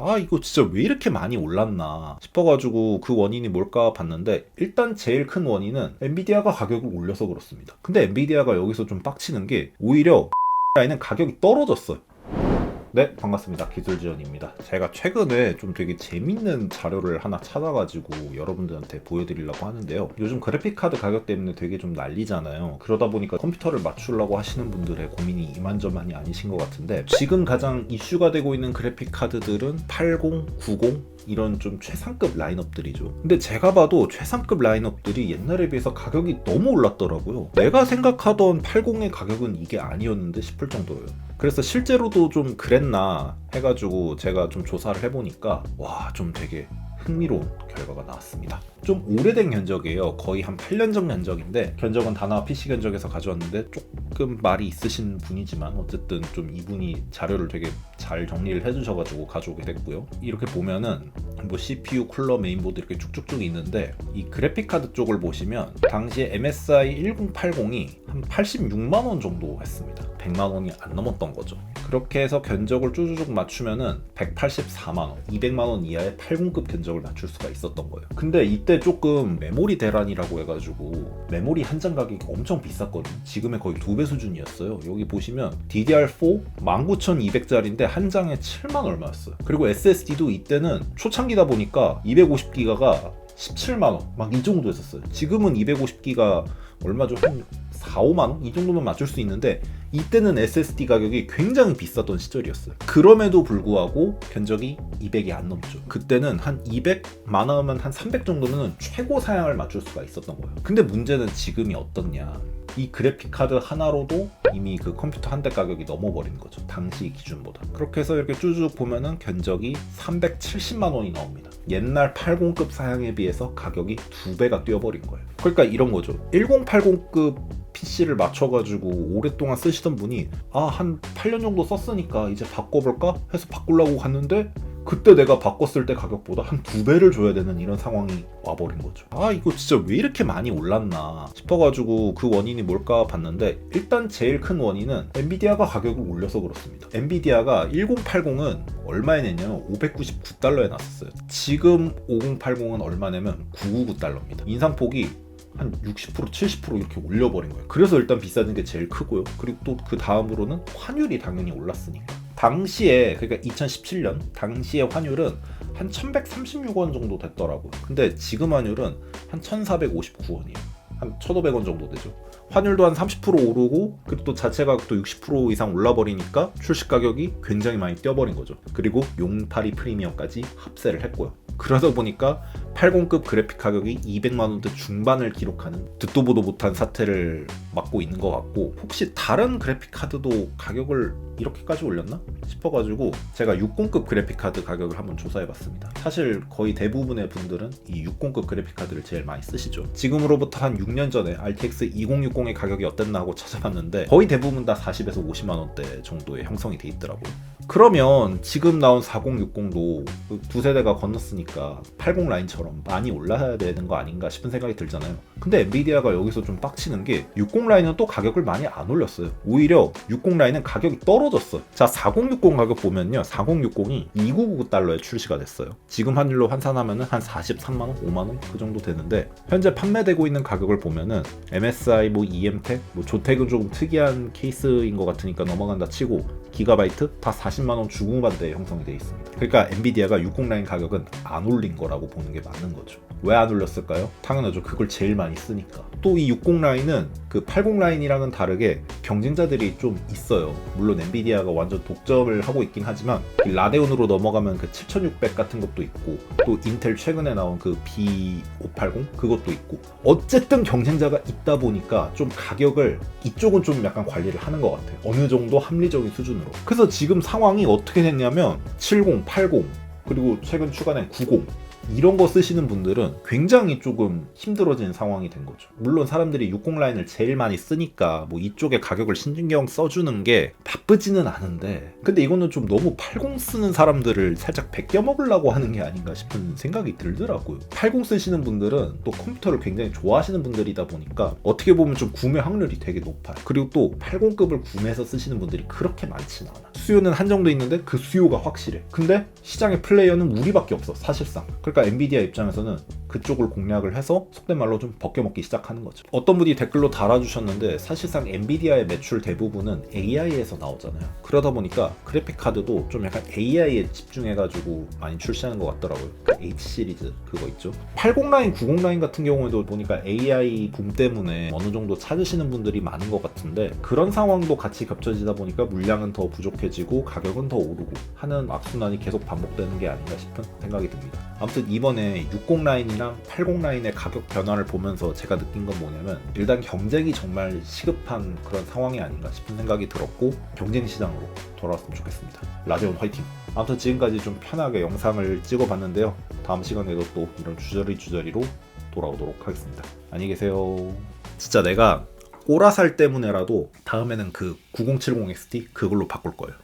아 이거 진짜 왜 이렇게 많이 올랐나 싶어가지고 그 원인이 뭘까 봤는데, 일단 제일 큰 원인은 엔비디아가 가격을 올려서 그렇습니다. 근데 엔비디아가 여기서 좀 빡치는 게 오히려 라인은 가격이 떨어졌어요. 네, 반갑습니다. 기술지원입니다. 제가 최근에 좀 되게 재밌는 자료를 하나 찾아가지고 여러분들한테 보여드리려고 하는데요. 요즘 그래픽카드 가격 때문에 되게 좀 난리잖아요. 그러다 보니까 컴퓨터를 맞추려고 하시는 분들의 고민이 이만저만이 아니신 것 같은데, 지금 가장 이슈가 되고 있는 그래픽카드들은 80, 90 이런 좀 최상급 라인업들이죠. 근데 제가 봐도 최상급 라인업들이 옛날에 비해서 가격이 너무 올랐더라고요. 내가 생각하던 80의 가격은 이게 아니었는데 싶을 정도예요. 그래서 실제로도 좀 그랬나 해가지고 제가 좀 조사를 해보니까 와, 좀 되게 흥미로운 결과가 나왔습니다. 좀 오래된 견적이에요. 거의 한 8년 전 견적인데, 견적은 다나와 PC 견적에서 가져왔는데 조금 말이 있으신 분이지만 어쨌든 좀 이분이 자료를 되게 잘 정리를 해주셔가지고 가져오게 됐고요. 이렇게 보면은 뭐 CPU, 쿨러, 메인보드 이렇게 쭉쭉쭉 있는데, 이 그래픽카드 쪽을 보시면 당시에 MSI 1080이 한 86만원 정도 했습니다. 100만원이 안 넘었던 거죠. 그렇게 해서 견적을 쭈쭈쭉 맞추면은 184만원, 200만원 이하의 80급 견적을 맞출 수가 있었던 거예요. 근데 이때 조금 메모리 대란이라고 해가지고 메모리 한 장 가격이 엄청 비쌌거든요. 지금의 거의 2배 수준이었어요. 여기 보시면 DDR4 19200짜리인데 한 장에 7만 얼마였어요. 그리고 SSD도 이때는 초창기다 보니까 250기가가 17만원 막 이 정도 했었어요. 지금은 250기가 얼마죠? 한 4, 5만원? 이 정도면 맞출 수 있는데, 이때는 SSD 가격이 굉장히 비쌌던 시절이었어요. 그럼에도 불구하고 견적이 200이 안 넘죠. 그때는 한 200 많으면 한 300 정도면 최고 사양을 맞출 수가 있었던 거예요. 근데 문제는 지금이 어떻냐, 이 그래픽카드 하나로도 이미 그 컴퓨터 한 대 가격이 넘어버린 거죠. 당시 기준보다. 그렇게 해서 이렇게 쭈쭉 보면은 견적이 370만 원이 나옵니다. 옛날 80급 사양에 비해서 가격이 2배가 뛰어버린 거예요. 그러니까 이런 거죠. 1080급 PC를 맞춰가지고 오랫동안 쓰시던 분이 한 8년 정도 썼으니까 이제 바꿔볼까 해서 바꾸려고 갔는데, 그때 내가 바꿨을 때 가격보다 한 2배를 줘야 되는 이런 상황이 와버린 거죠. 아 이거 진짜 왜 이렇게 많이 올랐나 싶어가지고 그 원인이 뭘까 봤는데, 일단 제일 큰 원인은 엔비디아가 가격을 올려서 그렇습니다. 엔비디아가 1080은 얼마에 냈냐면 599달러에 났었어요. 지금 5080은 얼마 내면 999달러입니다. 인상폭이 한 60%, 70% 이렇게 올려버린 거예요. 그래서 일단 비싸진 게 제일 크고요. 그리고 또 그 다음으로는 환율이 당연히 올랐으니까. 당시에, 그러니까 2017년 당시의 환율은 한 1136원 정도 됐더라고요. 근데 지금 환율은 한 1459원이에요. 한 1500원 정도 되죠. 환율도 한 30% 오르고, 그리고 또 자체 가격도 60% 이상 올라버리니까 출시 가격이 굉장히 많이 뛰어버린 거죠. 그리고 용팔이 프리미엄까지 합세를 했고요. 그러다 보니까 80급 그래픽 가격이 200만원대 중반을 기록하는 듣도 보도 못한 사태를 맞고 있는 것 같고, 혹시 다른 그래픽 카드도 가격을 이렇게까지 올렸나 싶어가지고 제가 60급 그래픽 카드 가격을 한번 조사해봤습니다. 사실 거의 대부분의 분들은 이 60급 그래픽 카드를 제일 많이 쓰시죠. 지금으로부터 한 6년 전에 RTX 2060의 가격이 어땠나 하고 찾아봤는데 거의 대부분 다 40에서 50만원대 정도에 형성이 돼 있더라고요. 그러면 지금 나온 4060도 두 세대가 건넜으니까 80 라인처럼 많이 올라야 되는 거 아닌가 싶은 생각이 들잖아요. 근데 엔비디아가 여기서 좀 빡치는 게 60 라인은 또 가격을 많이 안 올렸어요. 오히려 60 라인은 가격이 떨어졌어요. 자, 4060 가격 보면요, 4060이 2999달러에 출시가 됐어요. 지금 환율로 환산하면 한 43만원, 5만원 그 정도 되는데, 현재 판매되고 있는 가격을 보면은 MSI 뭐 EM텍, 뭐 조텍은 조금 특이한 케이스인 것 같으니까 넘어간다 치고 기가바이트 다 40만원 중후반대에 형성이 되어 있습니다. 그러니까 엔비디아가 60 라인 가격은 안 올린 거라고 보는 게 맞는 거죠. 왜 안 올렸을까요? 당연하죠. 그걸 제일 많이 쓰니까. 또 이 60 라인은 그 80 라인이랑은 다르게 경쟁자들이 좀 있어요. 물론 엔비디아가 완전 독점을 하고 있긴 하지만 라데온으로 넘어가면 그 7600 같은 것도 있고, 또 인텔 최근에 나온 그 B580 그것도 있고, 어쨌든 경쟁자가 있다 보니까 좀 가격을 이쪽은 좀 약간 관리를 하는 것 같아요. 어느 정도 합리적인 수준으로. 그래서 지금 상황이 어떻게 됐냐면 70, 80 그리고 최근 추가된 90 이런 거 쓰시는 분들은 굉장히 조금 힘들어진 상황이 된 거죠. 물론 사람들이 60 라인을 제일 많이 쓰니까 뭐 이쪽에 가격을 신경 써주는 게 바쁘지는 않은데, 근데 이거는 좀 너무 80 쓰는 사람들을 살짝 베껴 먹으려고 하는 게 아닌가 싶은 생각이 들더라고요. 80 쓰시는 분들은 또 컴퓨터를 굉장히 좋아하시는 분들이다 보니까 어떻게 보면 좀 구매 확률이 되게 높아요. 그리고 또 80급을 구매해서 쓰시는 분들이 그렇게 많지는 않아. 수요는 한정돼 있는데 그 수요가 확실해. 근데 시장의 플레이어는 우리밖에 없어, 사실상. 그러니까 엔비디아 입장에서는 그쪽을 공략을 해서 속된 말로 좀 벗겨먹기 시작하는 거죠. 어떤 분이 댓글로 달아주셨는데, 사실상 엔비디아의 매출 대부분은 AI에서 나오잖아요. 그러다 보니까 그래픽 카드도 좀 약간 AI에 집중해가지고 많이 출시하는 것 같더라고요. 그러니까 H 시리즈 그거 있죠. 80 라인, 90 라인 같은 경우에도 보니까 AI 붐 때문에 어느 정도 찾으시는 분들이 많은 것 같은데, 그런 상황도 같이 겹쳐지다 보니까 물량은 더 부족해지고 가격은 더 오르고 하는 악순환이 계속 반복되는 게 아닌가 싶은 생각이 듭니다. 아무튼 이번에 60 라인이랑 80 라인의 가격 변화를 보면서 제가 느낀 건 뭐냐면, 일단 경쟁이 정말 시급한 그런 상황이 아닌가 싶은 생각이 들었고, 경쟁 시장으로 돌아왔으면 좋겠습니다. 라데온 화이팅! 아무튼 지금까지 좀 편하게 영상을 찍어봤는데요. 다음 시간에도 또 이런 주저리로 돌아오도록 하겠습니다. 안녕히 계세요. 진짜 내가 꼬라살 때문에라도 다음에는 그 9070 XT 그걸로 바꿀 거예요.